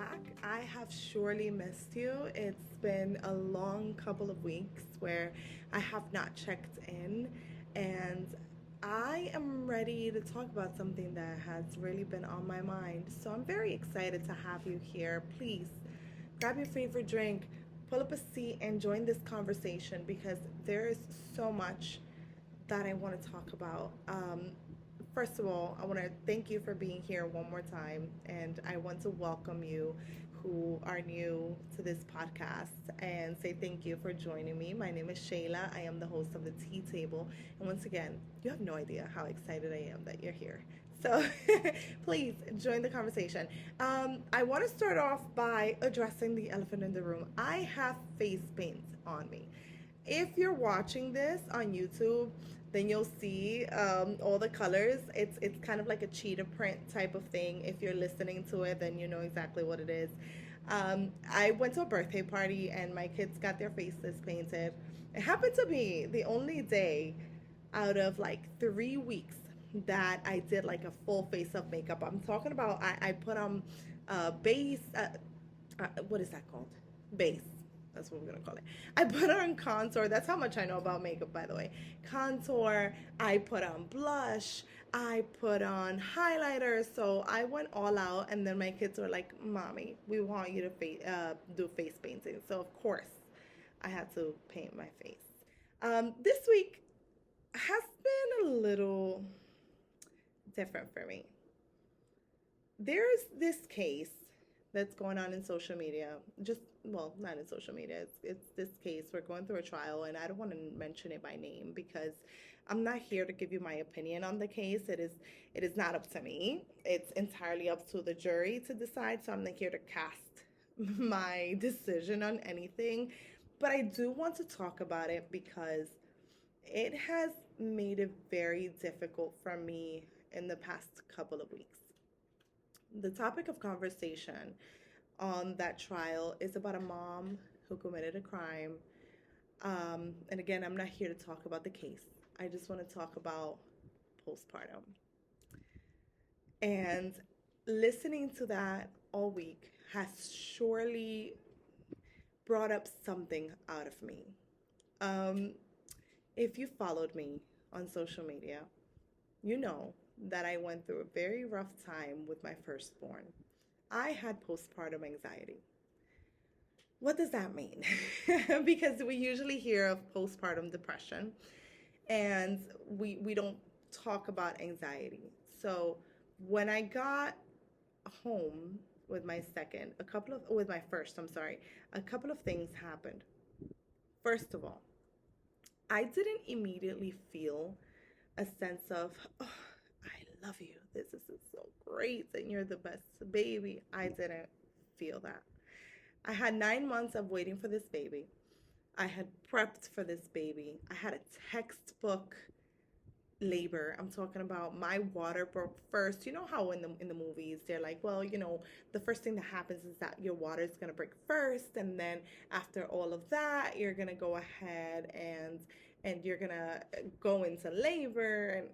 back. I have surely missed you. It's been a long couple of weeks where I have not checked in, and I am ready to talk about something that has really been on my mind. So I'm very excited to have you here. Please grab your favorite drink, pull up a seat, and join this conversation because there is so much that I want to talk about. First of all, I want to thank you for being here one more time, and I want to welcome you who are new to this podcast and say thank you for joining me. My name is Shayla. I am the host of the Tea Table, and once again, you have no idea how excited I am that you're here. So please join the conversation. I want to start off by addressing the elephant in the room. I have face paint on me. If you're watching this on YouTube, then you'll see all the colors. It's kind of like a cheetah print type of thing. If you're listening to it, then you know exactly what it is. I went to a birthday party and my kids got their faces painted. It happened to be the only day out of like 3 weeks that I did like a full face of makeup. I'm talking about I put on base. What is that called? Base. That's what we're gonna call it. I put on contour. That's how much I know about makeup, by the way. Contour. I put on blush. I put on highlighter. So I went all out, and then my kids were like, "Mommy, we want you to do face painting." So of course, I had to paint my face. This week has been a little different for me. There's this case that's going on in social media. Just, well, not in social media. It's this case. We're going through a trial, and I don't want to mention it by name because I'm not here to give you my opinion on the case. It is not up to me. It's entirely up to the jury to decide. So I'm not here to cast my decision on anything. But I do want to talk about it because it has made it very difficult for me in the past couple of weeks. The topic of conversation on that trial is about a mom who committed a crime. And again, I'm not here to talk about the case. I just want to talk about postpartum. And listening to that all week has surely brought up something out of me. Um, if you followed me on social media, you know that I went through a very rough time with my firstborn. I had postpartum anxiety. What does that mean? Because we usually hear of postpartum depression and we don't talk about anxiety. So when I got home with my second, with my first, I'm sorry, a couple of things happened. First of all, I didn't immediately feel a sense of, oh, I love you. This is so great and you're the best baby. I didn't feel that. I had 9 months of waiting for this baby. I had prepped for this baby. I had a textbook labor. I'm talking about my water broke first. You know how in the movies they're like, well, the first thing that happens is that your water is gonna break first, and then after all of that, you're gonna go ahead and you're gonna go into labor. And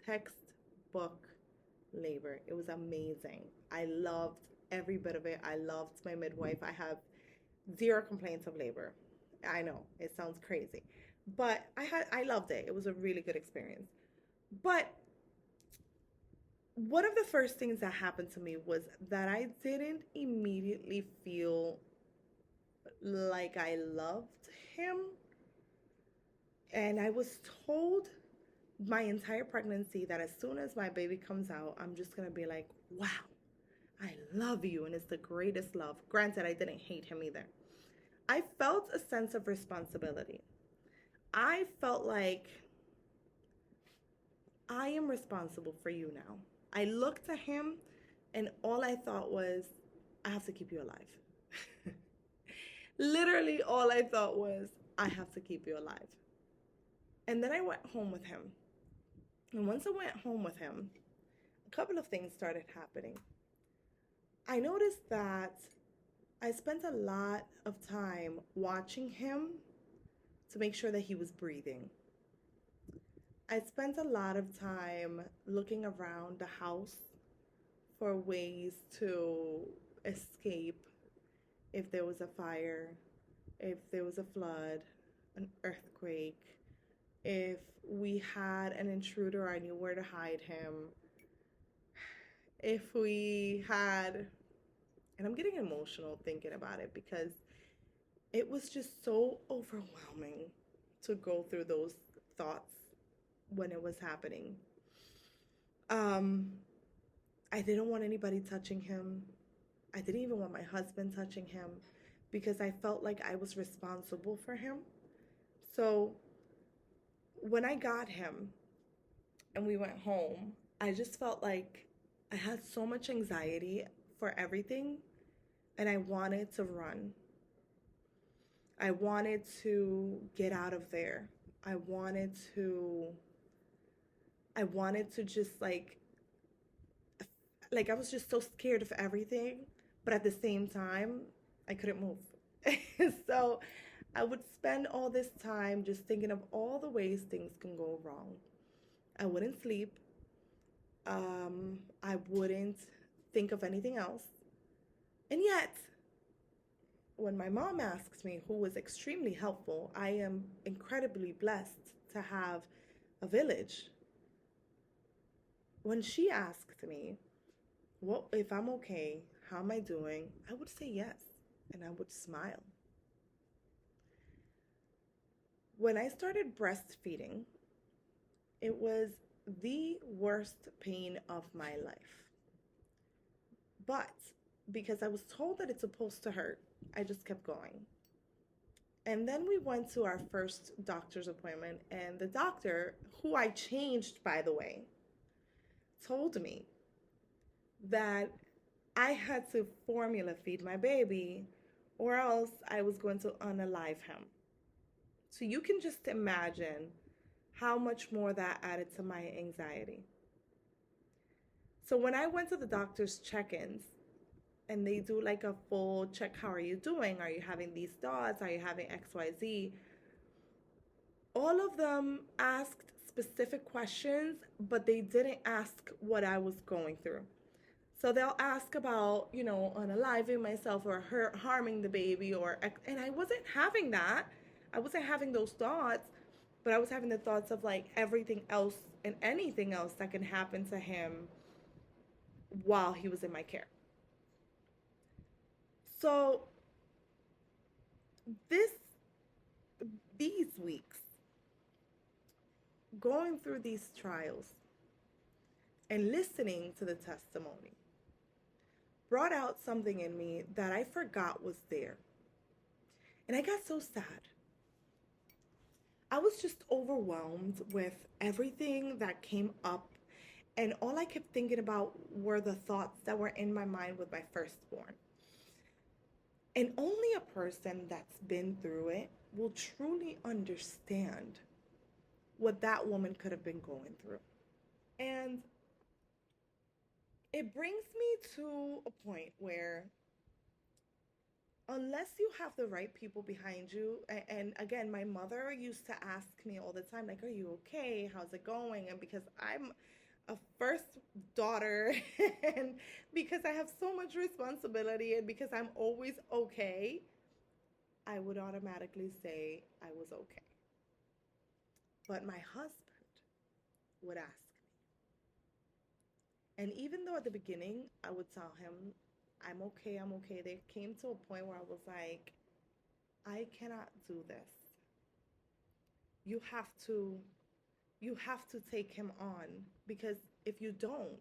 textbook labor. It was amazing. I loved every bit of it. I loved my midwife. I have zero complaints of labor. I know it sounds crazy, but I loved it. It was a really good experience. But one of the first things that happened to me was that I didn't immediately feel like I loved him. And I was told my entire pregnancy that as soon as my baby comes out, I'm just going to be like, wow, I love you. And it's the greatest love. Granted, I didn't hate him either. I felt a sense of responsibility. I felt like I am responsible for you now. I looked at him and all I thought was, I have to keep you alive. Literally all I thought was, I have to keep you alive. And then I went home with him. And once I went home with him, a couple of things started happening. I noticed that I spent a lot of time watching him to make sure that he was breathing. I spent a lot of time looking around the house for ways to escape if there was a fire, if there was a flood, an earthquake, if we had an intruder, I knew where to hide him. If we had, and I'm getting emotional thinking about it because it was just so overwhelming to go through those thoughts when it was happening. Um, I didn't want anybody touching him. I didn't even want my husband touching him because I felt like I was responsible for him. So when I got him and we went home, I just felt like I had so much anxiety for everything and I wanted to run. I wanted to get out of there. I wanted to I wanted to just like I was just so scared of everything, but at the same time, I couldn't move. So I would spend all this time just thinking of all the ways things can go wrong. I wouldn't sleep. I wouldn't think of anything else. And yet, when my mom asks me, who was extremely helpful, I am incredibly blessed to have a village. When she asked me, what if I'm okay? How am I doing? I would say yes, and I would smile. When I started breastfeeding, it was the worst pain of my life. But because I was told that it's supposed to hurt, I just kept going. And then we went to our first doctor's appointment, and the doctor, who I changed by the way, told me that I had to formula feed my baby or else I was going to unalive him. So you can just imagine how much more that added to my anxiety. So when I went to the doctor's check-ins and they do like a full check, how are you doing? Are you having these thoughts? Are you having XYZ? All of them asked specific questions, but they didn't ask what I was going through. So they'll ask about, unaliving myself or harming the baby and I wasn't having that. I wasn't having those thoughts, but I was having the thoughts of like everything else and anything else that can happen to him while he was in my care. So this these weeks going through these trials and listening to the testimony brought out something in me that I forgot was there. And I got so sad. I was just overwhelmed with everything that came up, and all I kept thinking about were the thoughts that were in my mind with my firstborn. And only a person that's been through it will truly understand what that woman could have been going through. And it brings me to a point where unless you have the right people behind you, and again, my mother used to ask me all the time, like, are you okay? How's it going? And because I'm a first daughter and because I have so much responsibility and because I'm always okay, I would automatically say I was okay. But my husband would ask me. And even though at the beginning I would tell him, I'm okay, I'm okay, there came to a point where I was like, I cannot do this. You have to take him on because if you don't,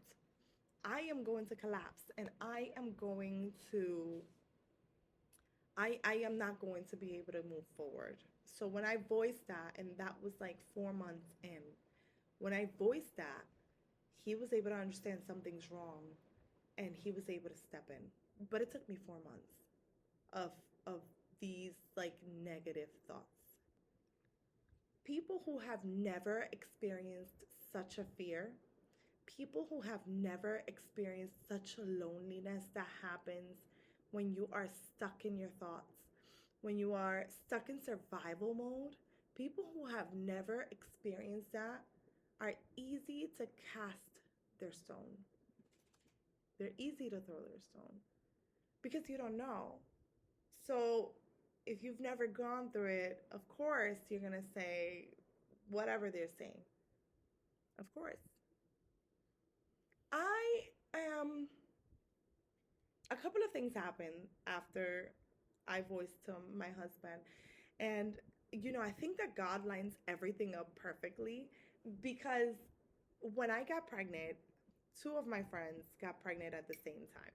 I am going to collapse and I am not going to be able to move forward. So when I voiced that, and that was like 4 months in, when I voiced that, he was able to understand something's wrong and he was able to step in. But it took me 4 months of these like negative thoughts. People who have never experienced such a fear, people who have never experienced such a loneliness that happens when you are stuck in your thoughts, when you are stuck in survival mode, people who have never experienced that are easy to cast their stone. They're easy to throw their stone because you don't know. So if you've never gone through it, of course you're going to say whatever they're saying. Of course. I am a couple of things happened after I voiced to my husband. And, I think that God lines everything up perfectly because when I got pregnant, two of my friends got pregnant at the same time.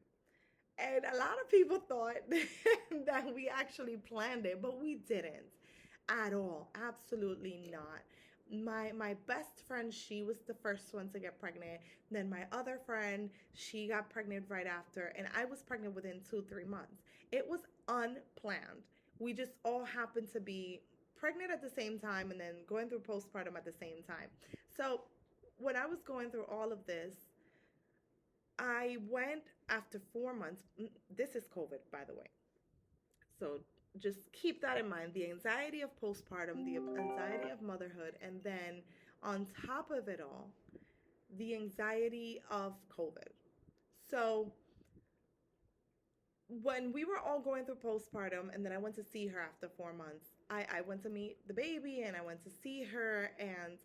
And a lot of people thought that we actually planned it, but we didn't at all. Absolutely not. My best friend, she was the first one to get pregnant. Then my other friend, she got pregnant right after, and I was pregnant within 2, 3 months. It was unplanned. We just all happened to be pregnant at the same time and then going through postpartum at the same time. So when I was going through all of this, I went after 4 months. This is COVID, by the way. So just keep that in mind. The anxiety of postpartum, the anxiety of motherhood, and then on top of it all, the anxiety of COVID. So when we were all going through postpartum, and then I went to see her after 4 months, I went to meet the baby and I went to see her, and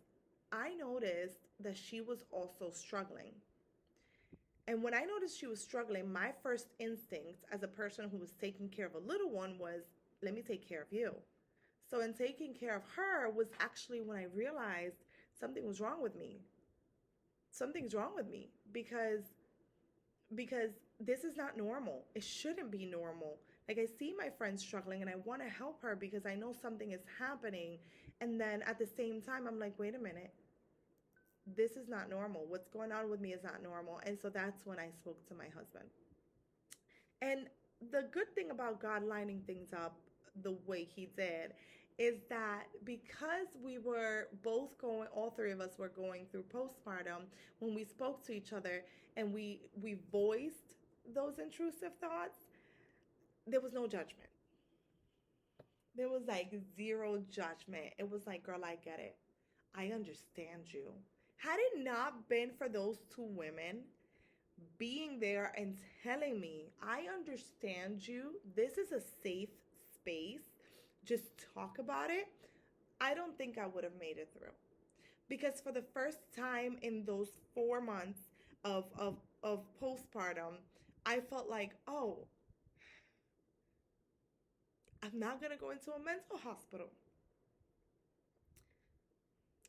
I noticed that she was also struggling. And when I noticed she was struggling, my first instinct as a person who was taking care of a little one was, let me take care of you. So in taking care of her was actually when I realized something was wrong with me. Something's wrong with me because this is not normal. It shouldn't be normal. Like, I see my friend struggling and I want to help her because I know something is happening. And then at the same time, I'm like, wait a minute. This is not normal. What's going on with me is not normal. And so that's when I spoke to my husband. And the good thing about God lining things up the way He did is that because we were both going, all three of us were going through postpartum, when we spoke to each other and we voiced those intrusive thoughts, there was no judgment. There was like zero judgment. It was like, girl, I get it. I understand you. Had it not been for those two women being there and telling me, I understand you, this is a safe space, just talk about it, I don't think I would have made it through. Because for the first time in those 4 months of postpartum, I felt like, oh, I'm not going to go into a mental hospital.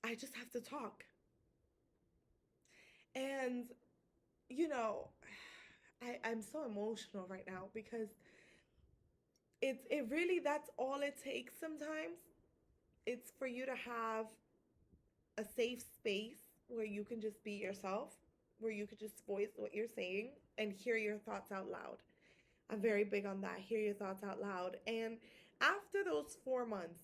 I just have to talk. And, you know, I'm so emotional right now because it really, that's all it takes sometimes. It's for you to have a safe space where you can just be yourself, where you can just voice what you're saying and hear your thoughts out loud. I'm very big on that. Hear your thoughts out loud. And after those 4 months,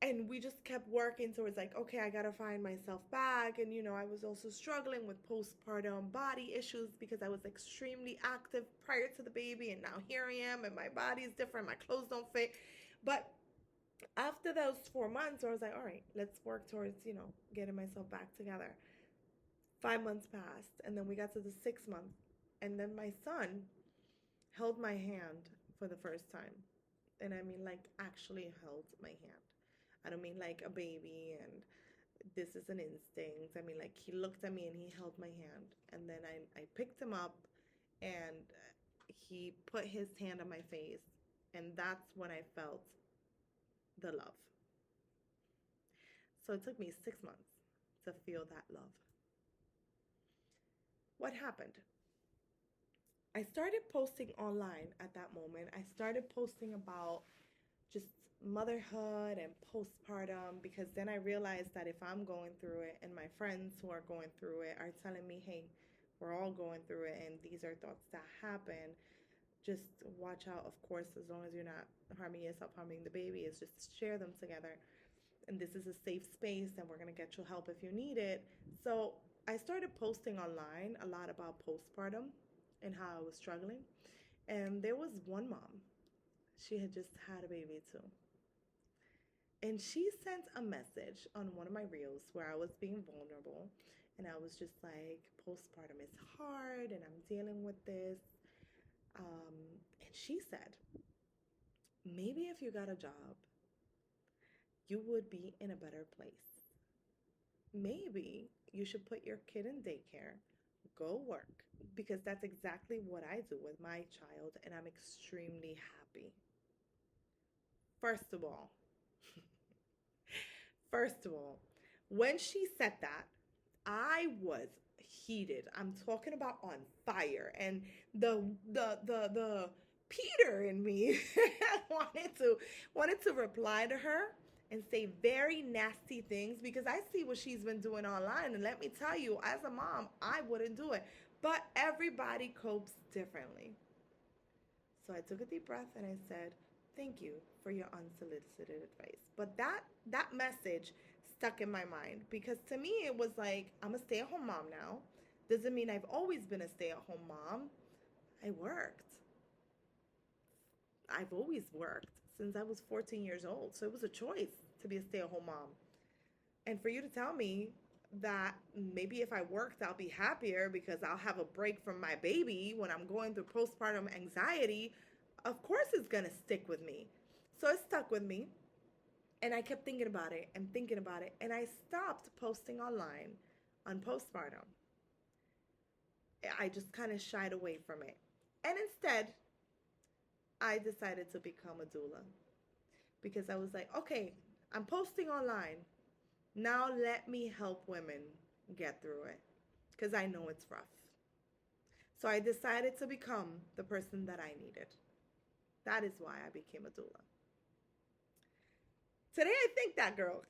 and we just kept working towards like, okay, I gotta find myself back. And I was also struggling with postpartum body issues because I was extremely active prior to the baby, and now here I am, and my body is different, my clothes don't fit. But after those 4 months, I was like, all right, let's work towards getting myself back together. 5 months passed, and then we got to the 6 month, and then my son held my hand for the first time. And I mean, like, actually held my hand. I don't mean like a baby and this is an instinct. I mean, like, he looked at me and he held my hand. And then I picked him up and he put his hand on my face. And that's when I felt the love. So it took me 6 months to feel that love. What happened? I started posting online at that moment. I started posting about just motherhood and postpartum because then I realized that if I'm going through it and my friends who are going through it are telling me, hey, we're all going through it and these are thoughts that happen, just watch out. Of course, as long as you're not harming yourself, harming the baby, is just share them together. And this is a safe space and we're going to get you help if you need it. So I started posting online a lot about postpartum and how I was struggling. And there was one mom. She had just had a baby too. And she sent a message on one of my reels where I was being vulnerable. And I was just like, postpartum is hard and I'm dealing with this. And she said, maybe if you got a job, you would be in a better place. Maybe you should put your kid in daycare, go work, because that's exactly what I do with my child, and I'm extremely happy. First of all, First of all, when she said that, I was heated. I'm talking about on fire, and the Peter in me wanted to reply to her and say very nasty things because I see what she's been doing online, and let me tell you, as a mom, I wouldn't do it. But everybody copes differently. So I took a deep breath and I said, "Thank you for your unsolicited advice." But that message stuck in my mind because to me it was like, I'm a stay-at-home mom now. Doesn't mean I've always been a stay-at-home mom. I worked. I've always worked since I was 14 years old. So it was a choice to be a stay-at-home mom. And for you to tell me that maybe if I worked, I'll be happier because I'll have a break from my baby when I'm going through postpartum anxiety, of course it's going to stick with me. So it stuck with me. And I kept thinking about it and thinking about it. And I stopped posting online on postpartum. I just kind of shied away from it. And instead, I decided to become a doula because I was like, okay, I'm posting online. Now let me help women get through it because I know it's rough. So I decided to become the person that I needed. That is why I became a doula. Today I thank that girl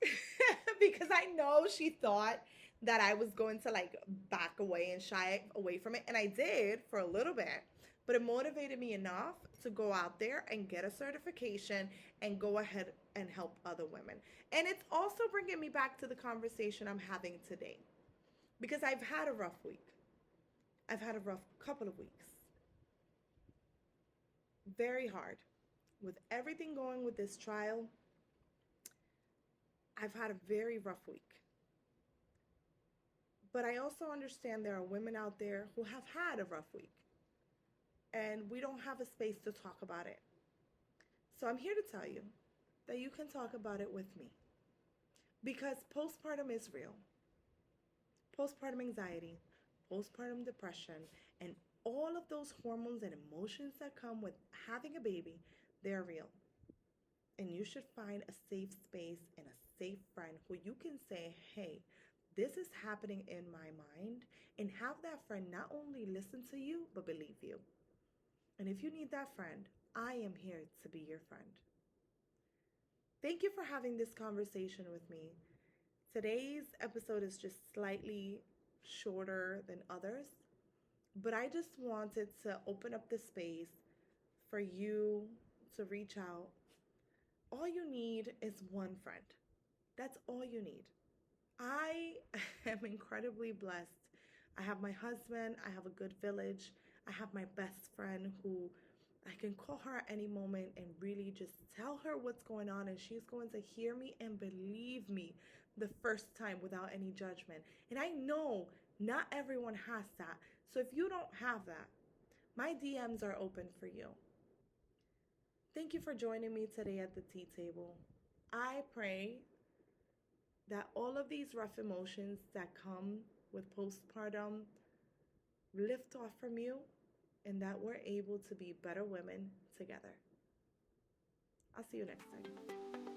because I know she thought that I was going to like back away and shy away from it. And I did for a little bit, but it motivated me enough to go out there and get a certification and go ahead and help other women. And it's also bringing me back to the conversation I'm having today because I've had a rough week. I've had a rough couple of weeks. Very hard. With everything going with this trial, I've had a very rough week. But I also understand there are women out there who have had a rough week. And we don't have a space to talk about it. So I'm here to tell you that you can talk about it with me. Because postpartum is real. Postpartum anxiety, postpartum depression, and all of those hormones and emotions that come with having a baby, they're real. And you should find a safe space and a safe friend who you can say, hey, this is happening in my mind, and have that friend not only listen to you, but believe you. And if you need that friend, I am here to be your friend. Thank you for having this conversation with me. Today's episode is just slightly shorter than others, but I just wanted to open up the space for you to reach out. All you need is one friend. That's all you need. I am incredibly blessed. I have my husband, I have a good village, I have my best friend who I can call her at any moment and really just tell her what's going on, and she's going to hear me and believe me the first time without any judgment. And I know not everyone has that. So if you don't have that, my DMs are open for you. Thank you for joining me today at the tea table. I pray that all of these rough emotions that come with postpartum lift off from you and that we're able to be better women together. I'll see you next time.